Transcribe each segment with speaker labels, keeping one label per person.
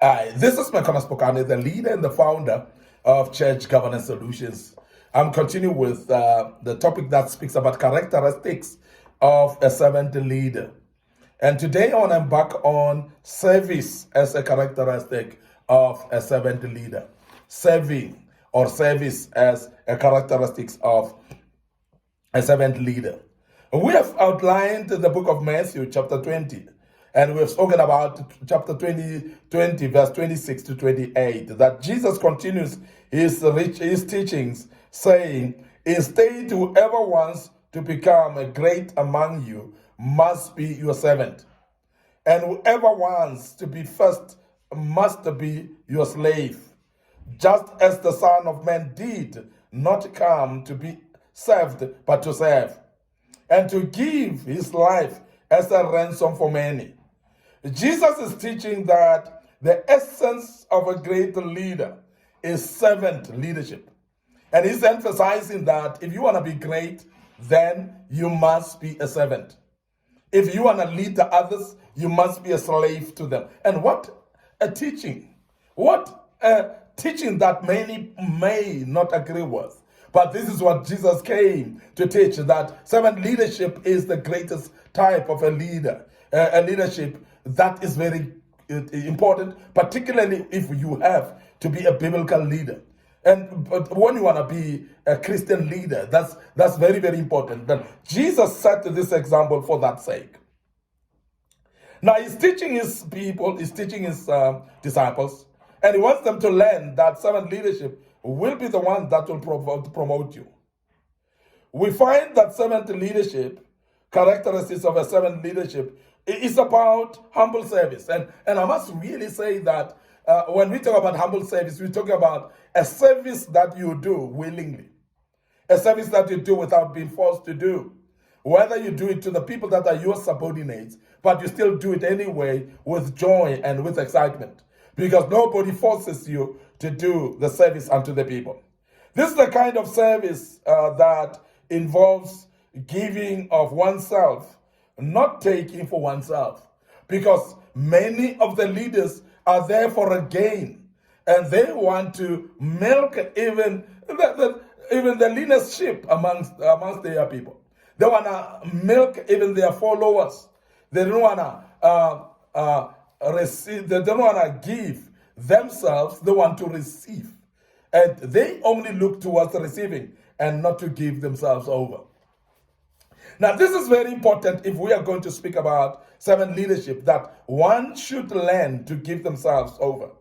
Speaker 1: This is Micornus, the leader and the founder of Church Governance Solutions. I'm continuing with the topic that speaks about characteristics of a servant leader. And today I want to embark on service as a characteristic of a servant leader. Serving or service as a characteristics of a servant leader. We have outlined the book of Matthew, chapter 20. And we've spoken about chapter 20, verse 26 to 28, that Jesus continues his teachings, saying, instead, whoever wants to become a great among you must be your servant. And whoever wants to be first must be your slave, just as the Son of Man did not come to be served, but to serve, and to give his life as a ransom for many. Jesus is teaching that the essence of a great leader is servant leadership. And he's emphasizing that if you want to be great, then you must be a servant. If you want to lead the others, you must be a slave to them. And what a teaching. What a teaching that many may not agree with. But this is what Jesus came to teach, that servant leadership is the greatest type of a leader, a leadership that is very important, particularly if you have to be a biblical leader. And but when you want to be a Christian leader, that's very, very important. But Jesus set this example for that sake. Now he's teaching his people, he's teaching his disciples, and he wants them to learn that servant leadership will be the one that will promote you. We find that servant leadership, characteristics of a servant leadership, is about humble service. And I must really say that when we talk about humble service, we talk about a service that you do willingly, a service that you do without being forced to do. Whether you do it to the people that are your subordinates, but you still do it anyway with joy and with excitement, because nobody forces you to do the service unto the people. This is the kind of service that involves giving of oneself, not taking for oneself, because many of the leaders are there for a gain, and they want to milk even the leanest sheep amongst their people. They want to milk even their followers. They don't want to receive. They don't want to give themselves. They want to receive, and they only look towards receiving and not to give themselves over. Now, this is very important if we are going to speak about servant leadership, that one should learn to give themselves over.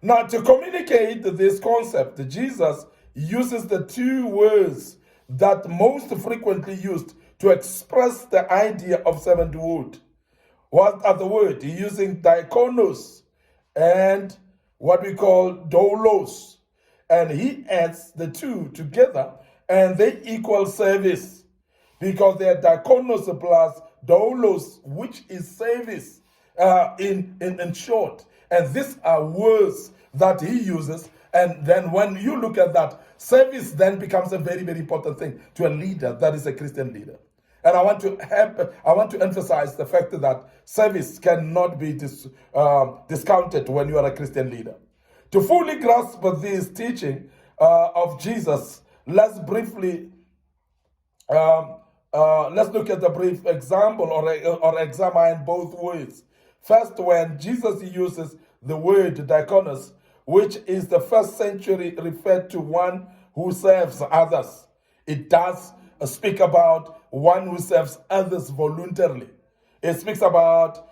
Speaker 1: Now, to communicate this concept, Jesus uses the two words that most frequently used to express the idea of servanthood. What are the words? He's using diakonos and what we call doulos. And he adds the two together, and they equal service, because they are diakonos plus doulos, which is service in short. And these are words that he uses. And then when you look at that, service then becomes a very, very important thing to a leader that is a Christian leader. And I want to emphasize the fact that service cannot be discounted when you are a Christian leader. To fully grasp this teaching of Jesus, let's briefly let's look at a brief example or examine both words. First, when Jesus uses the word diakonos, which is the first century referred to one who serves others. It does speak about one who serves others voluntarily. It speaks about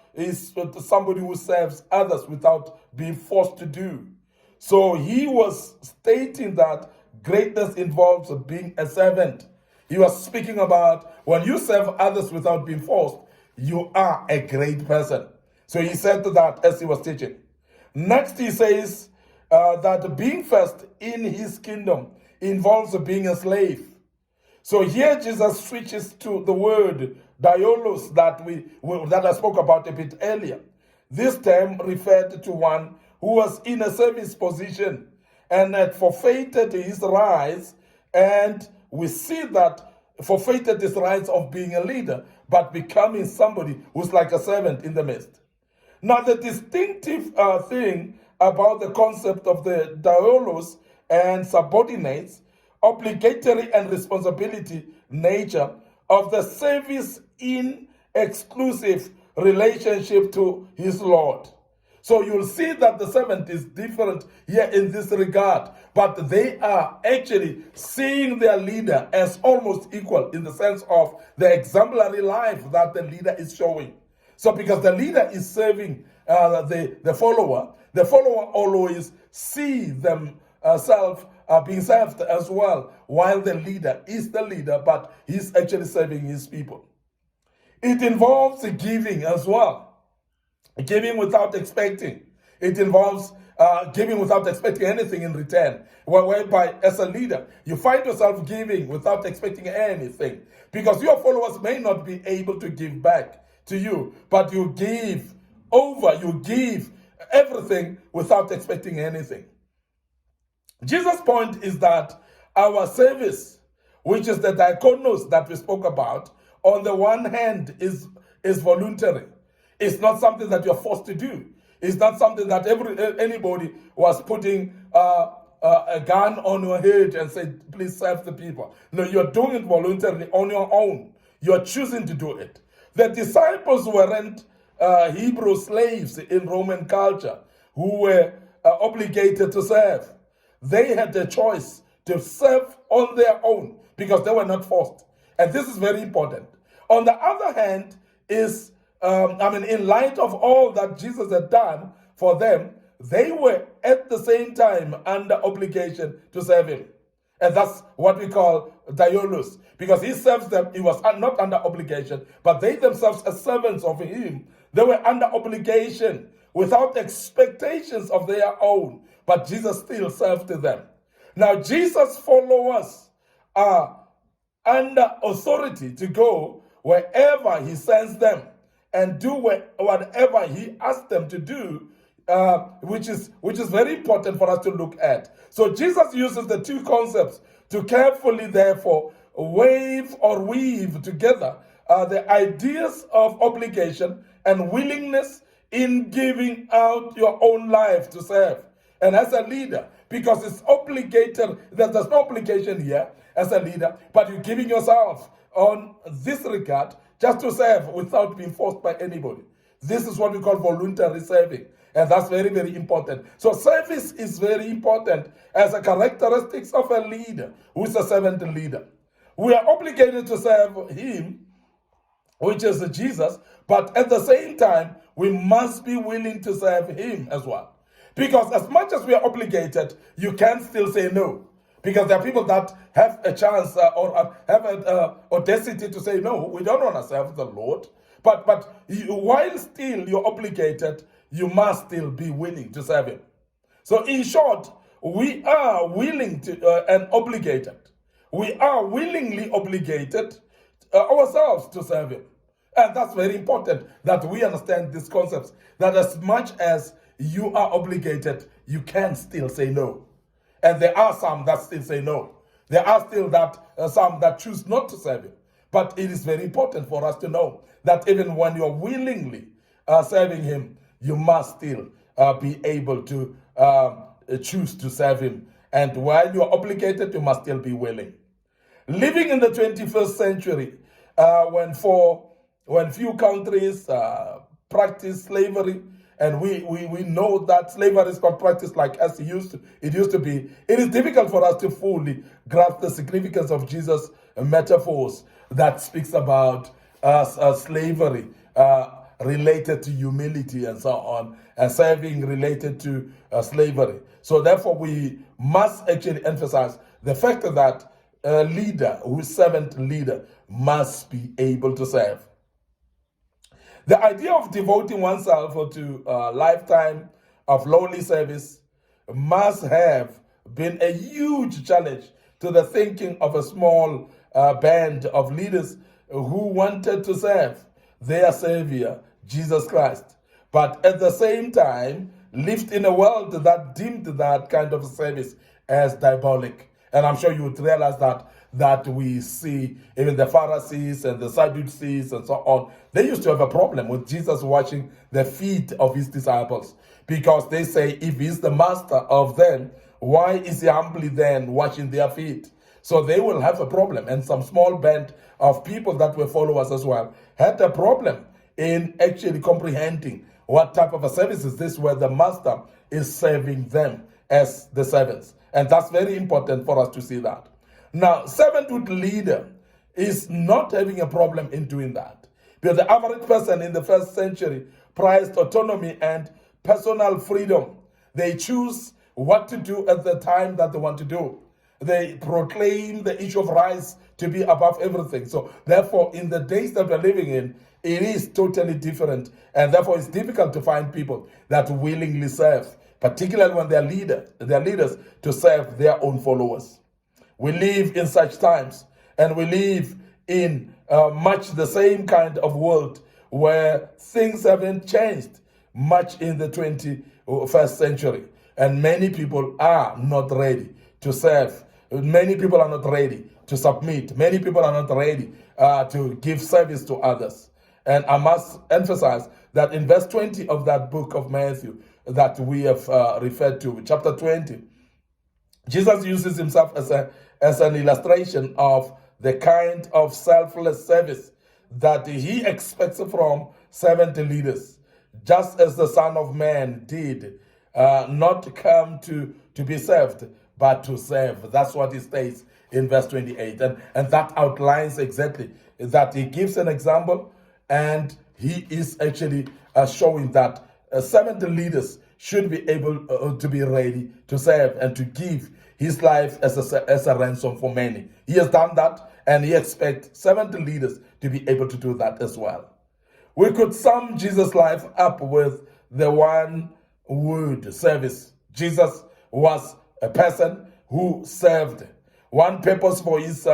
Speaker 1: somebody who serves others without being forced to do. So he was stating that greatness involves being a servant. He was speaking about when you serve others without being forced, you are a great person. So he said that as he was teaching. Next, he says that being first in his kingdom involves being a slave. So here Jesus switches to the word diolos that I spoke about a bit earlier. This term referred to one who was in a service position and had forfeited his rights, and we see that forfeited his rights of being a leader, but becoming somebody who's like a servant in the midst. Now, the distinctive thing about the concept of the doulos and subordinates, obligatory and responsibility nature of the service in exclusive relationship to his Lord. So you'll see that the servant is different here in this regard, but they are actually seeing their leader as almost equal in the sense of the exemplary life that the leader is showing. So because the leader is serving the follower always see themselves being served as well, while the leader is the leader, but he's actually serving his people. It involves giving as well. Giving without expecting. It involves giving without expecting anything in return. Whereby, as a leader, you find yourself giving without expecting anything. Because your followers may not be able to give back to you, but you give everything without expecting anything. Jesus' point is that our service, which is the diakonos that we spoke about, on the one hand is voluntary. It's not something that you're forced to do. It's not something that anybody was putting a gun on your head and said, please serve the people. No, you're doing it voluntarily on your own. You're choosing to do it. The disciples weren't Hebrew slaves in Roman culture who were obligated to serve. They had the choice to serve on their own because they were not forced. And this is very important. On the other hand, is in light of all that Jesus had done for them, they were at the same time under obligation to serve him. And that's what we call doulos. Because he serves them, he was not under obligation, but they themselves as servants of him, they were under obligation without expectations of their own. But Jesus still served them. Now, Jesus' followers are under authority to go wherever he sends them and do whatever he asks them to do, which is very important for us to look at. So Jesus uses the two concepts to carefully, therefore, weave together the ideas of obligation and willingness in giving out your own life to serve. And as a leader, because it's obligated, there's no obligation here as a leader, but you're giving yourself on this regard just to serve without being forced by anybody. This is what we call voluntary serving. And that's very, very important. So service is very important as a characteristic of a leader who is a servant leader. We are obligated to serve him, which is Jesus, but at the same time, we must be willing to serve him as well. Because as much as we are obligated, you can still say no. Because there are people that have a chance or have an audacity to say, no, we don't want to serve the Lord. But while still you're obligated, you must still be willing to serve him. So in short, we are willing to and obligated. We are willingly obligated ourselves to serve him. And that's very important that we understand these concepts, that as much as you are obligated, you can still say no. And there are some that still say no. There are still some that choose not to serve him. But it is very important for us to know that even when you're willingly serving him, you must still be able to choose to serve him. And while you're obligated, you must still be willing. Living in the 21st century, when few countries practice slavery, and we know that slavery is not practiced like as it used to be, it is difficult for us to fully grasp the significance of Jesus' metaphors that speaks about slavery related to humility and so on, and serving related to slavery. So therefore, we must actually emphasize the fact that a leader, who is servant leader, must be able to serve. The idea of devoting oneself to a lifetime of lowly service must have been a huge challenge to the thinking of a small band of leaders who wanted to serve their Savior, Jesus Christ, but at the same time lived in a world that deemed that kind of service as diabolic. And I'm sure you would realize that that we see, even the Pharisees and the Sadducees and so on, they used to have a problem with Jesus washing the feet of his disciples, because they say, if he's the master of them, why is he humbly then washing their feet? So they will have a problem. And some small band of people that were followers as well had a problem in actually comprehending what type of a service is this, where the master is serving them as the servants. And that's very important for us to see that. Now, servanthood leader is not having a problem in doing that, because the average person in the first century prized autonomy and personal freedom. They choose what to do at the time that they want to do. They proclaim the issue of rights to be above everything. So therefore, in the days that we're living in, it is totally different. And therefore, it's difficult to find people that willingly serve, particularly when they're leaders to serve their own followers. We live in such times, and we live in much the same kind of world where things haven't changed much in the 21st century. And many people are not ready to serve. Many people are not ready to submit. Many people are not ready to give service to others. And I must emphasize that in verse 20 of that book of Matthew that we have referred to, chapter 20, Jesus uses himself as an illustration of the kind of selfless service that he expects from servant leaders, just as the Son of Man did not come to be served, but to serve. That's what he states in verse 28. And that outlines exactly that. He gives an example, and he is actually showing that servant leaders should be able to be ready to serve and to give his life as a ransom for many. He has done that, and he expects servant leaders to be able to do that as well. We could sum Jesus' life up with the one word: service. Jesus was a person who served. One purpose for his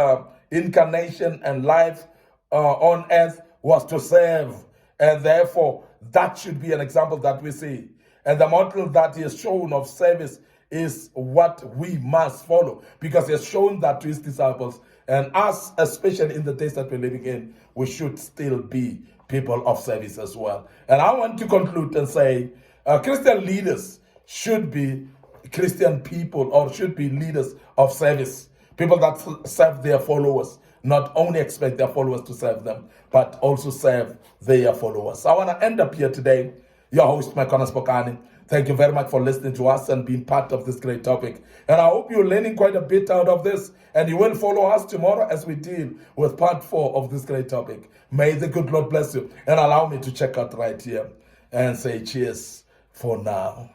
Speaker 1: incarnation and life on earth was to serve. And therefore, that should be an example that we see. And the model that he has shown of service is what we must follow, because he has shown that to his disciples. And us, especially in the days that we're living in, we should still be people of service as well. And I want to conclude and say, Christian leaders should be Christian people, or should be leaders of service. People that serve their followers, not only expect their followers to serve them, but also serve their followers. I want to end up here today. Your host, Micornus Phokane. Thank you very much for listening to us and being part of this great topic. And I hope you're learning quite a bit out of this, and you will follow us tomorrow as we deal with part 4 of this great topic. May the good Lord bless you, and allow me to check out right here and say cheers for now.